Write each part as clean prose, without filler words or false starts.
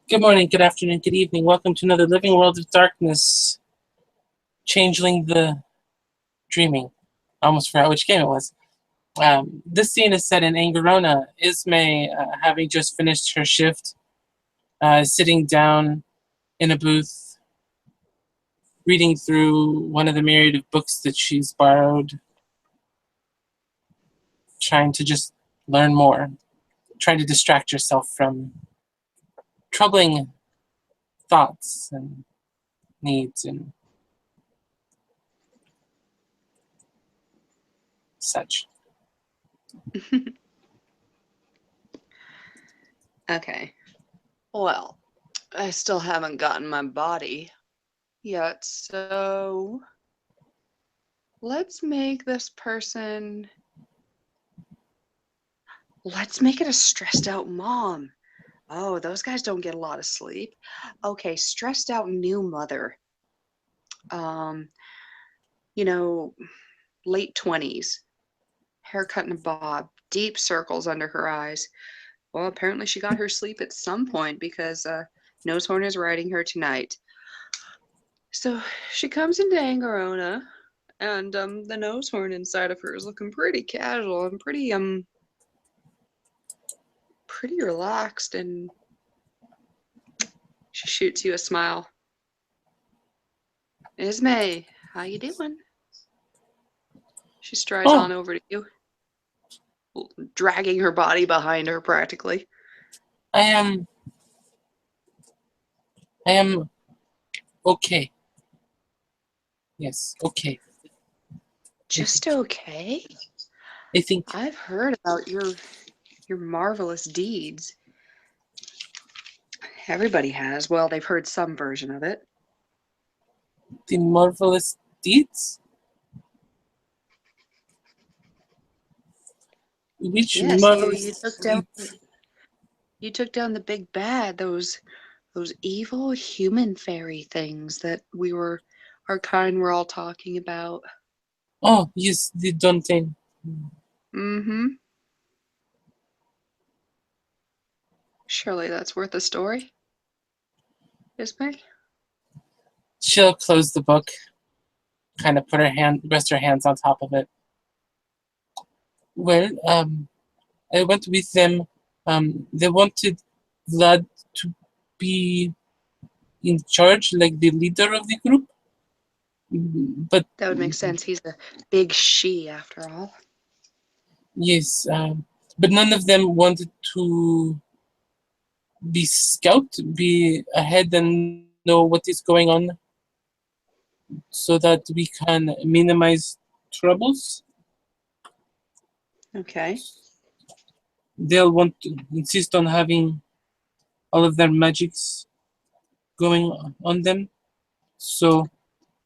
Good morning, good afternoon, good evening. Welcome to another Living World of Darkness. Changeling the Dreaming. I almost forgot which game it was. This scene is set in Angarona. Ismay, having just finished her shift, is sitting down in a booth, reading through one of the myriad of books that she's borrowed, trying to just learn more, trying to distract herself from troubling thoughts and needs and such. Okay. Well, I still haven't gotten my body yet, so let's make this person. Let's make it a stressed out mom. Oh, those guys don't get a lot of sleep. Okay, stressed out new mother. Um, you know, late 20s, haircut in a bob, deep circles under her eyes. Well, apparently she got her sleep at some point because Nosehorn is riding her tonight. So she comes into Angarona, and the Nosehorn inside of her is looking pretty casual and pretty relaxed, and she shoots you a smile. Ismay, how you doing? She strides on over to you, dragging her body behind her practically. I am okay. Yes, okay. Just okay? I think I've heard about your marvelous deeds. Everybody has. Well, they've heard some version of it. the marvelous deeds. Which Yes, marvelous deeds? you took down the big bad, those evil human fairy things that our kind were all talking about. Oh, yes, the Dantean. Mm-hmm. Surely that's worth a story, Ismay? She'll close the book, kind of rest her hands on top of it. Well, I went with them. They wanted Vlad to be in charge, like the leader of the group. But That would make sense. He's a big she, after all. yes, but none of them wanted to be scout, be ahead and know what is going on, so that we can minimize troubles. Okay. They'll want to insist on having all of their magics going on them. So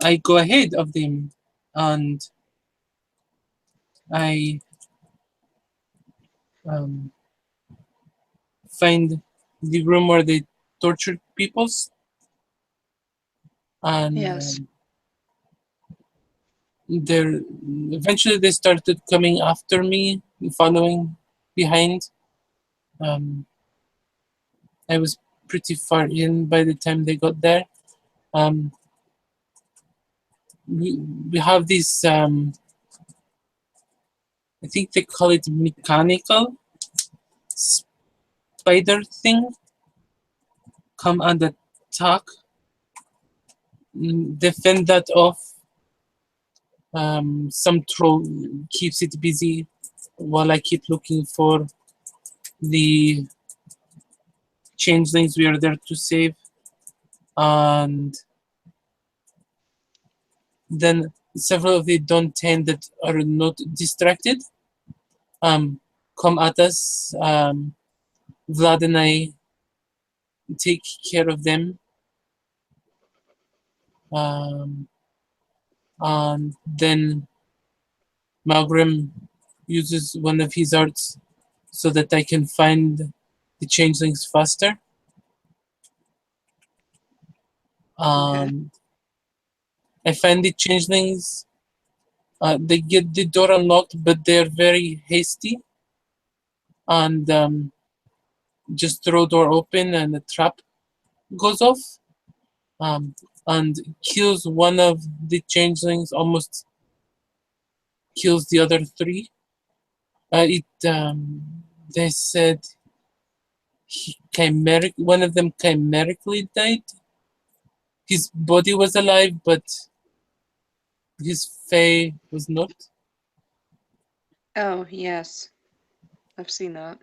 I go ahead of them and I um, find the room where they tortured peoples, and Yes. they're eventually they started coming after me, following behind. Um, I was pretty far in by the time they got there. Um, we have this, I think they call it mechanical spider thing, come and attack. Defend that off. Some troll keeps it busy while I keep looking for the changelings we are there to save. And then several of the Don 10 that are not distracted come at us. Vlad and I take care of them. And then Malgrim uses one of his arts so that I can find the changelings faster. Okay. I find the changelings. They get the door unlocked, but they're very hasty and just throw door open and a trap goes off, and kills one of the changelings, almost kills the other three. They said one of them chimerically died. His body was alive, but his fae was not. Oh, yes. I've seen that.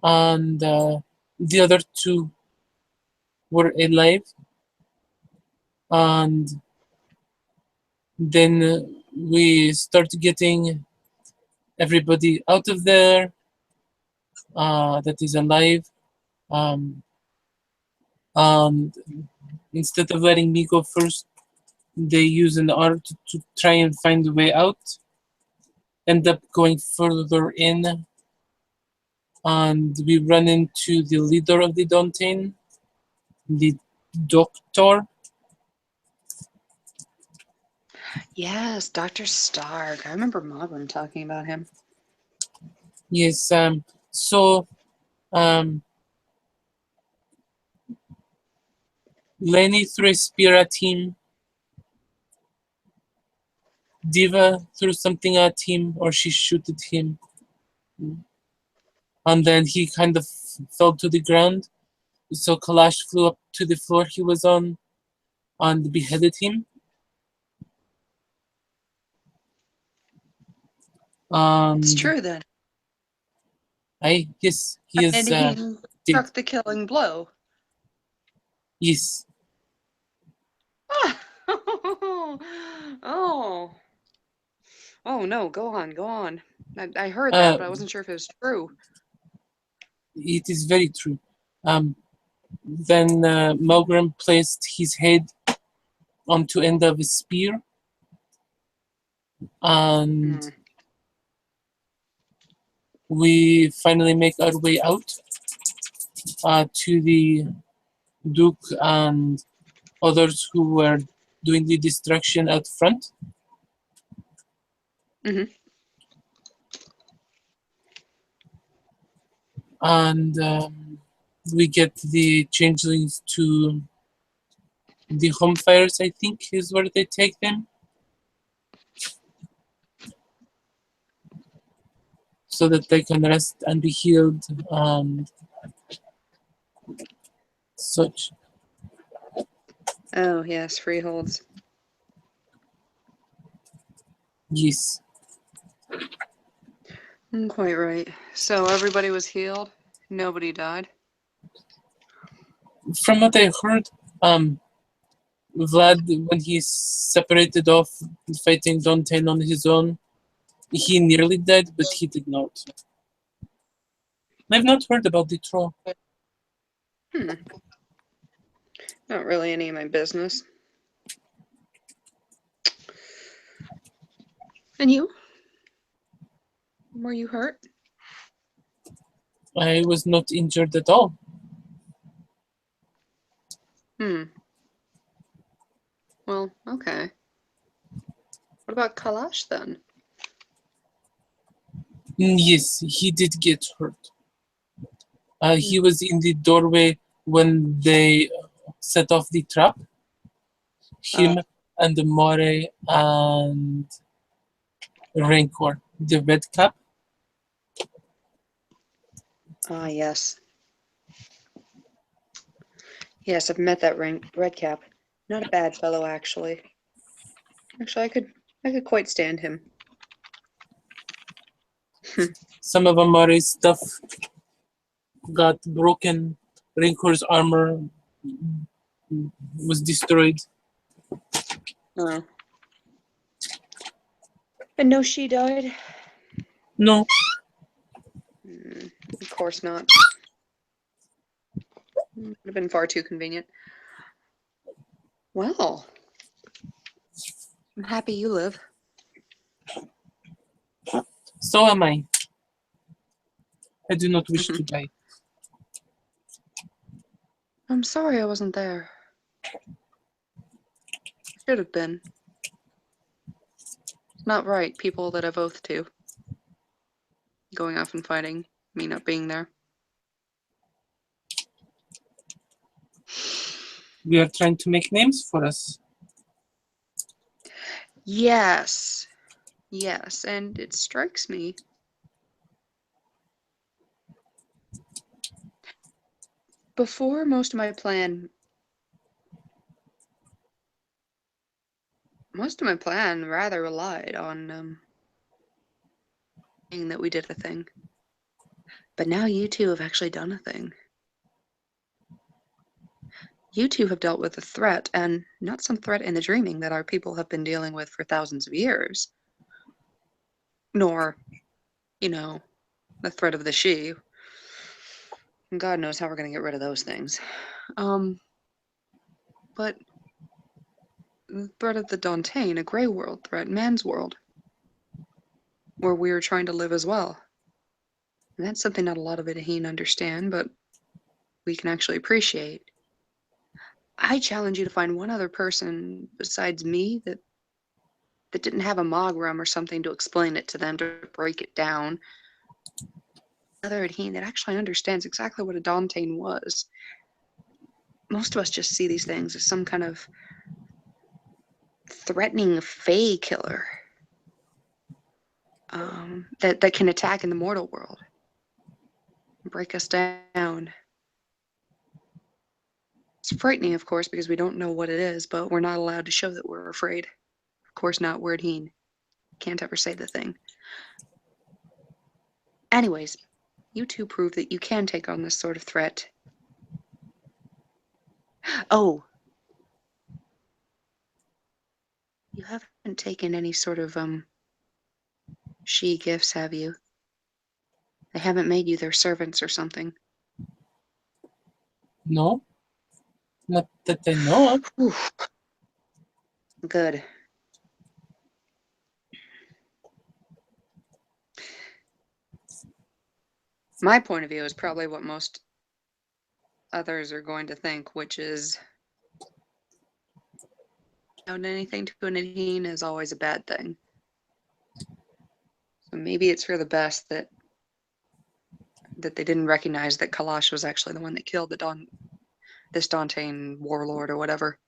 And the other two were alive. And then we start getting everybody out of there that is alive. And instead of letting me go first, they use an art to try and find a way out. End up going further in, and we run into the leader of the Dantean, the Doctor. Yes, Dr. Stark. I remember Mogren talking about him. Yes, so Lenny threw a spear at him. Diva threw something at him, or she shooted him. And then he kind of fell to the ground. So Kalash flew up to the floor he was on and beheaded him. It's true then. Yes, he is And he struck the killing blow. Yes. Ah! Oh. Oh no, go on. I heard that, but I wasn't sure if it was true. It is very true. Then Milgram placed his head onto end of a spear, and we finally make our way out to the Duke and others who were doing the destruction out front. Mm-hmm. And we get the changelings to the home fires, I think, is where they take them. So that they can rest and be healed and such. Oh, yes, freeholds. Yes. Quite right. So everybody was healed? Nobody died? From what I heard, Vlad, when he separated off fighting Dantean on his own, he nearly died, but he did not. I've not heard about the troll. Not really any of my business. And you? Were you hurt? I was not injured at all. Well, okay. What about Kalash then? Yes, he did get hurt. He was in the doorway when they set off the trap. Him and More and Rancor, the red cap. Ah, yes. Yes, I've met that red cap. Not a bad fellow, actually. Actually, I could quite stand him. Some of Amore's stuff got broken. Rancor's armor was destroyed. Oh. And no, she died? No. Of course not. Would have been far too convenient. Well, I'm happy you live. So am I. I do not wish to die. I'm sorry I wasn't there. Should have been. It's not right, people that I've oathed to. Going off and fighting, me not being there. We are trying to make names for us. Yes. Yes, and it strikes me. Before most of my plan rather relied on saying that we did a thing. But now you two have actually done a thing. You two have dealt with a threat, and not some threat in the dreaming that our people have been dealing with for thousands of years. Nor, the threat of the she. God knows how we're going to get rid of those things. But the threat of the Dantain, a gray world threat, man's world, where we are trying to live as well. And that's something not a lot of Idaheen understand, but we can actually appreciate. I challenge you to find one other person besides me that didn't have a mogram or something to explain it to them, to break it down. Another Idaheen that actually understands exactly what a Dantain was. Most of us just see these things as some kind of threatening Fae killer that can attack in the mortal world, break us down. It's frightening, of course, because we don't know what it is, but we're not allowed to show that we're afraid. Of course not, we're Idaheen. Can't ever say the thing. Anyways, you two prove that you can take on this sort of threat. Oh, you haven't taken any sort of she gifts, have you? They haven't made you their servants or something. No, not that I know of. Oof. Good. My point of view is probably what most others are going to think, which is anything to an Idaheen is always a bad thing. So maybe it's for the best that they didn't recognize that Kalash was actually the one that killed this Dantain warlord or whatever.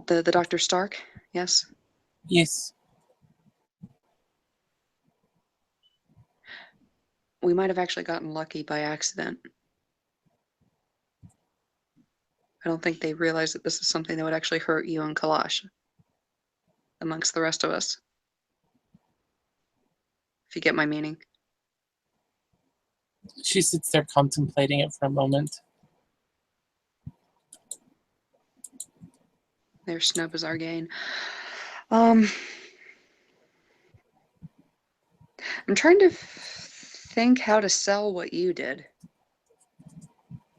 The Dr. Stark, yes? Yes. We might have actually gotten lucky by accident. I don't think they realized that this is something that would actually hurt you and Kalash amongst the rest of us. If you get my meaning. She sits there contemplating it for a moment. Their snub is our gain. I'm trying to think how to sell what you did.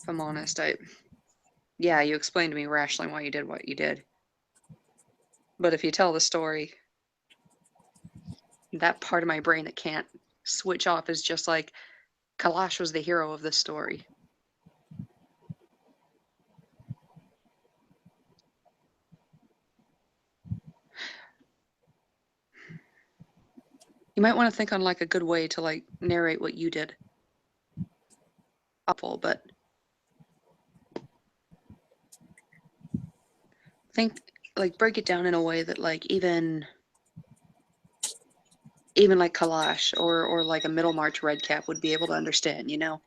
If I'm honest, yeah, you explained to me rationally why you did what you did. But if you tell the story, that part of my brain that can't switch off is just like, Kalash was the hero of this story. You might want to think on like a good way to like narrate what you did. Awful, but think like break it down in a way that like even like Kalash or like a Middlemarch Redcap would be able to understand, you know?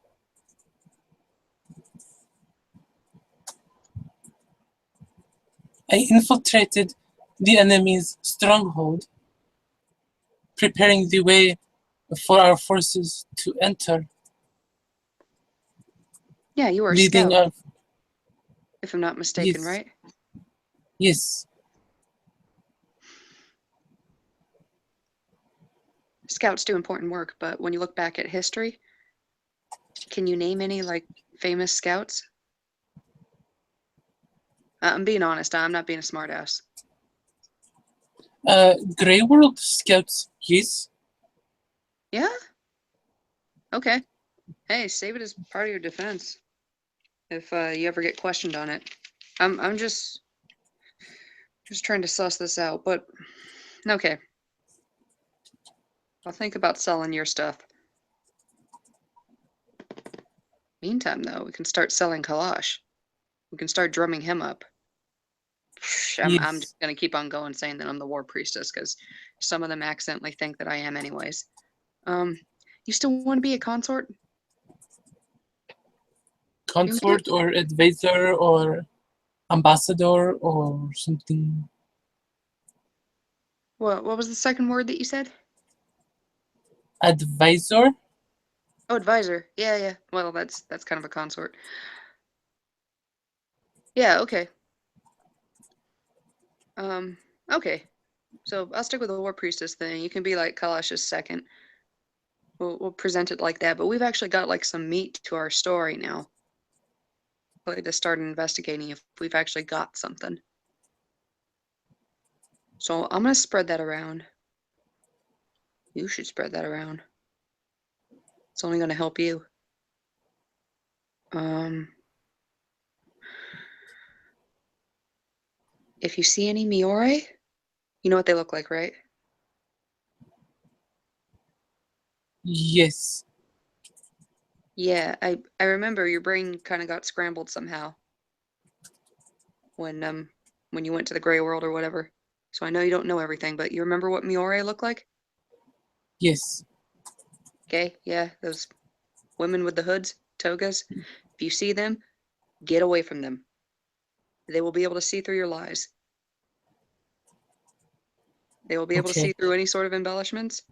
I infiltrated the enemy's stronghold, preparing the way for our forces to enter. Yeah, you were a Leading scout, up. if I'm not mistaken, Yes. right? Yes. Scouts do important work, but when you look back at history, can you name any like famous scouts? I'm being honest. I'm not being a smartass. Grey World Scouts, yes. Yeah? Okay. Hey, save it as part of your defense if you ever get questioned on it. I'm just trying to suss this out, but okay. I'll think about selling your stuff. Meantime, though, we can start selling Kalash. We can start drumming him up. I'm Yes. just gonna keep on going saying that I'm the war priestess because some of them accidentally think that I am anyways. You still want to be a consort? Consort or advisor or ambassador or something. What was the second word that you said? Advisor? Oh, advisor. Yeah. Well, that's kind of a consort. Yeah, okay. Okay. So I'll stick with the war priestess thing. You can be like Kalash's second. We'll present it like that, but we've actually got like some meat to our story now. Like to start investigating if we've actually got something. So I'm gonna spread that around. You should spread that around. It's only gonna help you. If you see any Miore, you know what they look like, right? Yes. Yeah, I remember your brain kind of got scrambled somehow when you went to the gray world or whatever. So I know you don't know everything, but you remember what Miore look like? Yes. Okay, yeah, those women with the hoods, togas. If you see them, get away from them. They will be able to see through your lies. They will be able to see Okay. through any sort of embellishments.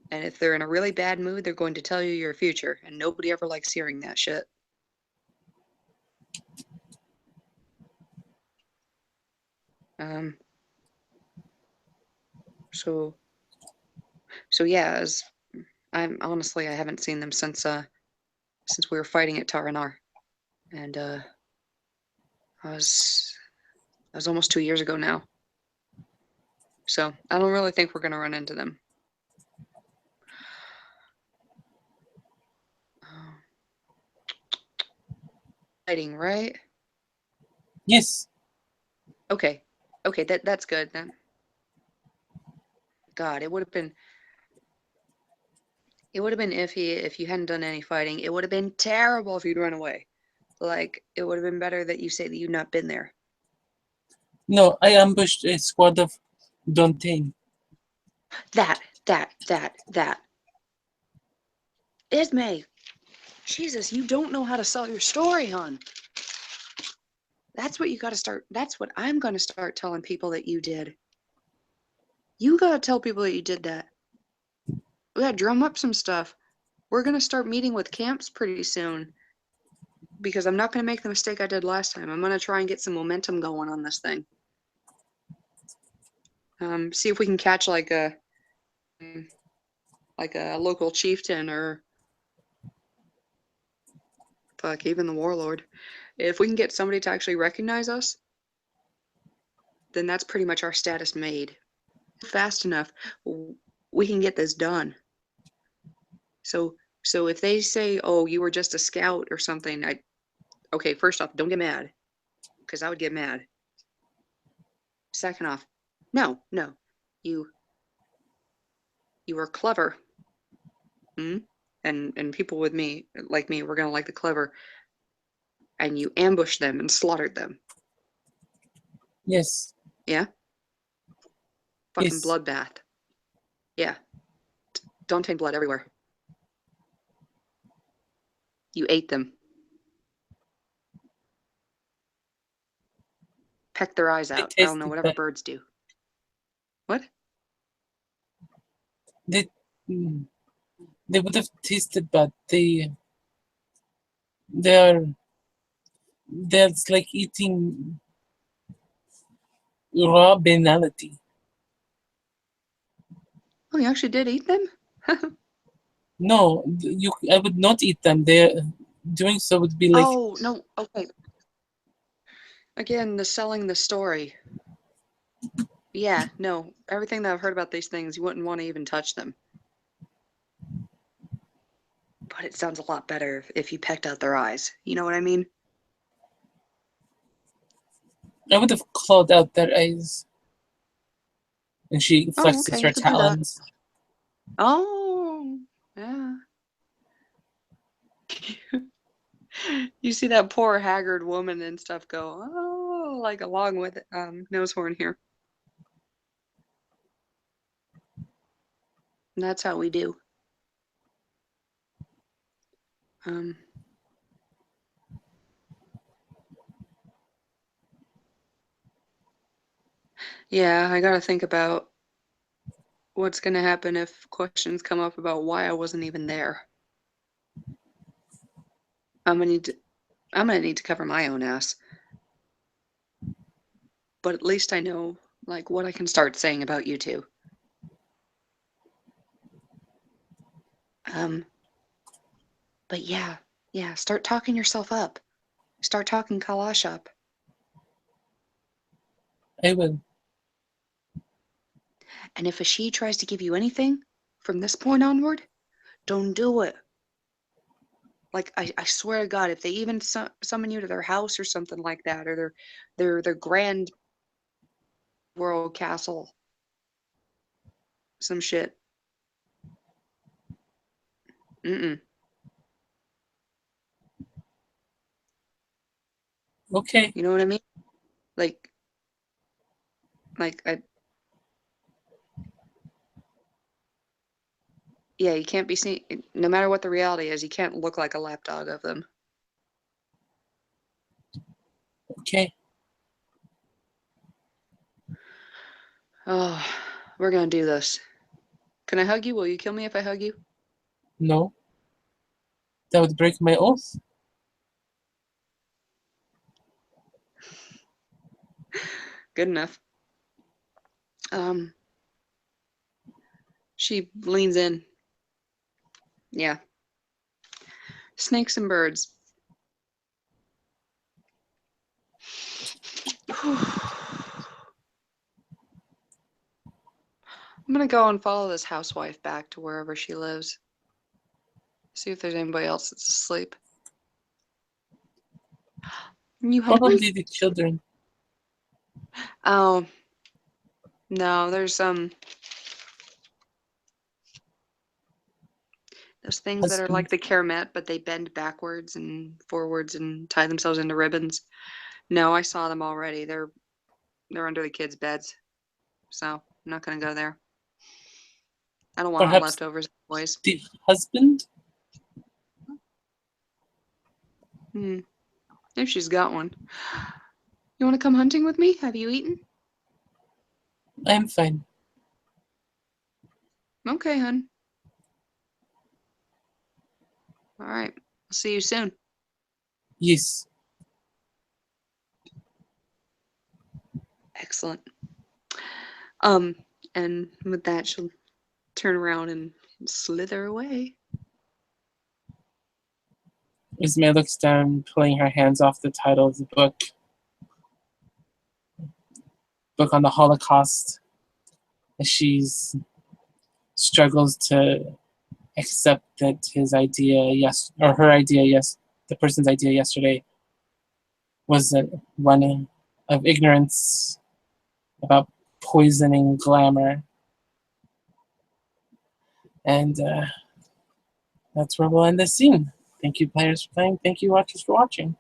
And if they're in a really bad mood, they're going to tell you your future. And nobody ever likes hearing that shit. So yeah, as I haven't seen them since we were fighting at Taranar. And that was almost 2 years ago now. So I don't really think we're gonna run into them. Fighting, right? Yes. Okay, that's good then. God, it would have been iffy if you hadn't done any fighting. It would have been terrible if you'd run away. Like, it would have been better that you say that you'd not been there. No, I ambushed a squad of Dontain. That. Ismay, Jesus, you don't know how to sell your story, hon. That's what you got to start. That's what I'm going to start telling people that you did. You got to tell people that you did that. We got to drum up some stuff. We're going to start meeting with camps pretty soon because I'm not going to make the mistake I did last time. I'm going to try and get some momentum going on this thing. See if we can catch like a local chieftain or fuck, even the warlord. If we can get somebody to actually recognize us, then that's pretty much our status made. Fast enough, we can get this done. So if they say, "Oh, you were just a scout or something," okay, first off, don't get mad, because I would get mad. Second off, no, you were clever. And people with me, like me, we're gonna like the clever. And you ambushed them and slaughtered them. Yes. Yeah? Fucking Yes. bloodbath. Yeah. Don't taint blood everywhere. You ate them. Pecked their eyes out. I don't know, whatever birds do. What? They would have tasted bad. That's like eating raw banality. Oh, you actually did eat them? No, I would not eat them. Doing so would be like. Oh, no. Okay. Again, the selling the story. Yeah, no. Everything that I've heard about these things, you wouldn't want to even touch them. But it sounds a lot better if you pecked out their eyes. You know what I mean? I would have clawed out their eyes. And she Oh, flexes okay, her you could do that. talons. Oh, yeah. You see that poor haggard woman and stuff go, oh, like along with nose horn here. And that's how we do. Yeah, I gotta think about what's gonna happen if questions come up about why I wasn't even there. I'm gonna need to cover my own ass. But at least I know like what I can start saying about you two. But yeah, start talking yourself up. Start talking Kalash up. I will. And if a she tries to give you anything from this point onward, don't do it. Like I swear to God, if they even summon you to their house or something like that, or their grand world castle, some shit. Okay. You know what I mean? Like yeah, you can't be seen. No matter what the reality is, you can't look like a lapdog of them. Okay. Oh, we're gonna do this. Can I hug you? Will you kill me if I hug you? No. That would break my oath. Good enough. She leans in. Yeah. Snakes and birds. I'm gonna go and follow this housewife back to wherever she lives. See if there's anybody else that's asleep. You hungry? Probably the children. Oh, no, there's those things that are like the Keramet, but they bend backwards and forwards and tie themselves into ribbons. No, I saw them already. They're under the kids' beds. So I'm not gonna go there. I don't want Perhaps leftovers, boys. the husband? If she's got one. You want to come hunting with me? Have you eaten? I'm fine. Okay, hun. All right. I'll see you soon. Yes. Excellent. And with that, she'll turn around and slither away. Ismay looks down, pulling her hands off the title of the book. Book on the Holocaust. As she struggles to accept that his idea, or her idea, the person's idea yesterday, was one of ignorance about poisoning glamour. And that's where we'll end this scene. Thank you, players, for playing. Thank you, watchers, for watching.